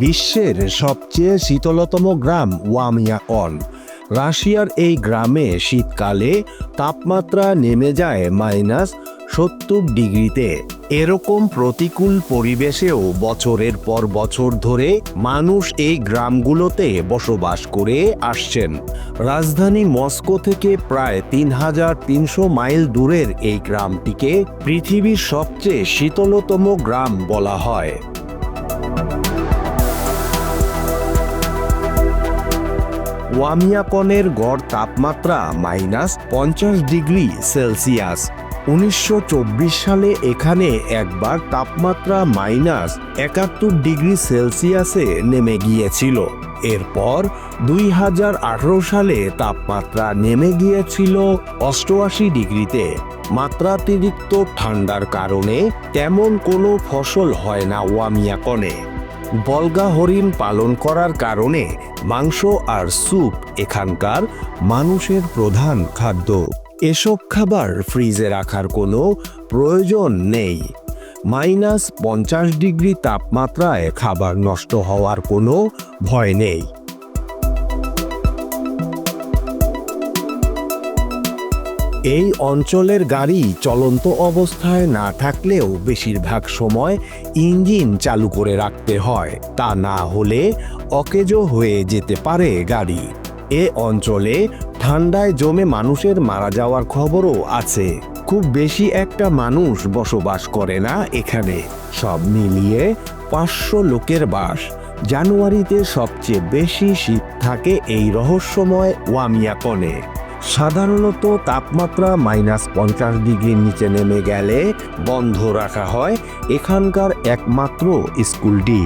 বিশ্বের সবচেয়ে শীতলতম গ্রাম ওয়ামিয়াকন। রাশিয়ার এই গ্রামে শীতকালে তাপমাত্রা নেমে যায় -70 ডিগ্রিতে। এরকম প্রতিকূল পরিবেশেও বছরের পর বছর ধরে মানুষ এই গ্রামগুলোতে বসবাস করে আসছেন। রাজধানী মস্কো থেকে প্রায় ৩৩০০ মাইল দূরের এই গ্রামটিকে পৃথিবীর সবচেয়ে শীতলতম গ্রাম বলা হয়। ওয়ামিয়াকনের গড় তাপমাত্রা -50 ডিগ্রি সেলসিয়াস। 1924 সালে এখানে একবার তাপমাত্রা -71 ডিগ্রি সেলসিয়াসে নেমে গিয়েছিল। এরপর 2018 সালে তাপমাত্রা নেমে গিয়েছিল 88 ডিগ্রিতে। মাত্রাতিরিক্ত ঠান্ডার কারণে তেমন কোনো ফসল হয় না ওয়ামিয়াকনে। বলগা হরিণ পালন করার কারণে মাংস আর স্যুপ এখানকার মানুষের প্রধান খাদ্য। এসব খাবার ফ্রিজে রাখার কোনো প্রয়োজন নেই। -50 ডিগ্রি তাপমাত্রায় খাবার নষ্ট হওয়ার কোনো ভয় নেই। এই অঞ্চলের গাড়ি চলন্ত অবস্থায় না থাকলেও বেশিরভাগ সময় ইঞ্জিন চালু করে রাখতে হয়, তা না হলে অকেজো হয়ে যেতে পারে গাড়ি। এ অঞ্চলে ঠান্ডায় জমে মানুষের মারা যাওয়ার খবরও আছে। খুব বেশি একটা মানুষ বসবাস করে না এখানে। সব মিলিয়ে 500 লোকের বাস। জানুয়ারিতে সবচেয়ে বেশি শীত থাকে এই রহস্যময় ওয়ামিয়াকনে। সাধারণত তাপমাত্রা -50 ডিগ্রির নিচে নেমে গেলে বন্ধ রাখা হয় এখানকার একমাত্র স্কুলটি।